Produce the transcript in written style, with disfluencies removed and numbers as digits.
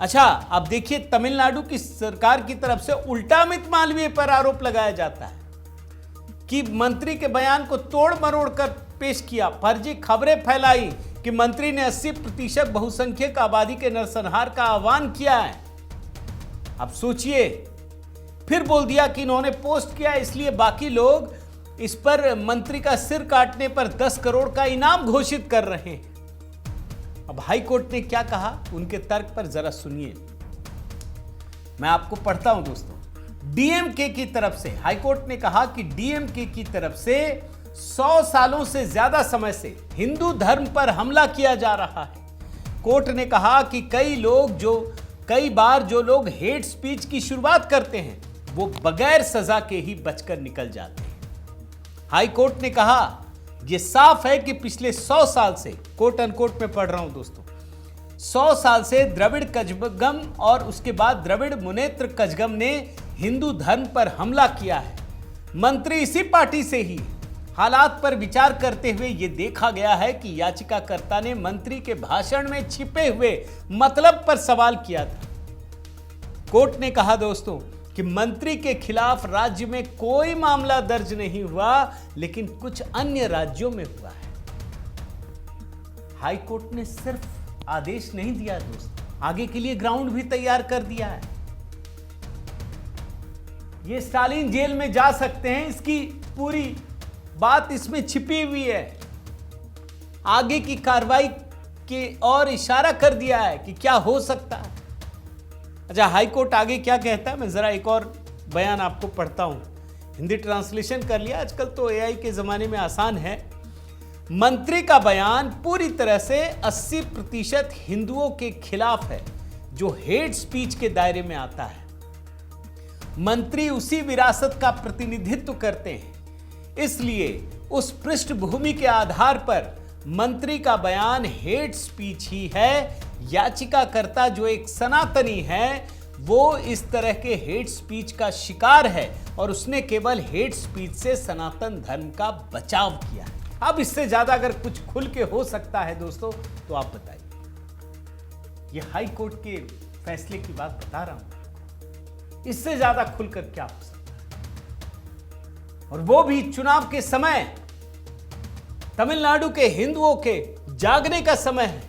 अच्छा, अब देखिए तमिलनाडु की सरकार की तरफ से उल्टा अमित मालवीय पर आरोप लगाया जाता है कि मंत्री के बयान को तोड़ मरोड़ कर पेश किया, फर्जी खबरें फैलाई कि मंत्री ने 80% बहुसंख्यक आबादी के नरसंहार का आह्वान किया है। अब सोचिए, फिर बोल दिया कि इन्होंने पोस्ट किया इसलिए बाकी लोग इस पर मंत्री का सिर काटने पर 10 करोड़ का इनाम घोषित कर रहे हैं। अब हाई कोर्ट ने क्या कहा, उनके तर्क पर जरा सुनिए। मैं आपको पढ़ता हूं दोस्तों। डीएमके की तरफ से हाई कोर्ट ने कहा कि डीएमके की तरफ से 100 सालों से ज्यादा समय से हिंदू धर्म पर हमला किया जा रहा है। कोर्ट ने कहा कि कई बार जो लोग हेट स्पीच की शुरुआत करते हैं वो बगैर सजा के ही बचकर निकल जाते हैं। हाई कोर्ट ने कहा यह साफ है कि पिछले 100 साल से, कोट अनकोट में पढ़ रहा हूं दोस्तों, 100 साल से द्रविड़ कजगम और उसके बाद द्रविड़ मुनेत्र कजगम ने हिंदू धर्म पर हमला किया है। मंत्री इसी पार्टी से ही हालात पर विचार करते हुए यह देखा गया है कि याचिकाकर्ता ने मंत्री के भाषण में छिपे हुए मतलब पर सवाल किया था। कोर्ट ने कहा दोस्तों कि मंत्री के खिलाफ राज्य में कोई मामला दर्ज नहीं हुआ, लेकिन कुछ अन्य राज्यों में हुआ है। हाई कोर्ट ने सिर्फ आदेश नहीं दिया दोस्तों, आगे के लिए ग्राउंड भी तैयार कर दिया है। ये स्टालिन जेल में जा सकते हैं, इसकी पूरी बात इसमें छिपी हुई है। आगे की कार्रवाई के और इशारा कर दिया है कि क्या हो सकता है। अच्छा, हाई कोर्ट आगे क्या कहता है, मैं जरा एक और बयान आपको पढ़ता हूं। हिंदी ट्रांसलेशन कर लिया, आजकल तो एआई के जमाने में आसान है। मंत्री का बयान पूरी तरह से 80% हिंदुओं के खिलाफ है जो हेट स्पीच के दायरे में आता है। मंत्री उसी विरासत का प्रतिनिधित्व करते हैं, इसलिए उस पृष्ठभूमि के आधार पर मंत्री का बयान हेट स्पीच ही है। याचिकाकर्ता जो एक सनातनी है वो इस तरह के हेट स्पीच का शिकार है और उसने केवल हेट स्पीच से सनातन धर्म का बचाव किया है। अब इससे ज्यादा अगर कुछ खुल के हो सकता है दोस्तों तो आप बताइए। यह हाई कोर्ट के फैसले की बात बता रहा हूं, इससे ज्यादा खुलकर क्या हो सकता है, और वो भी चुनाव के समय। तमिलनाडु के हिंदुओं के जागने का समय है।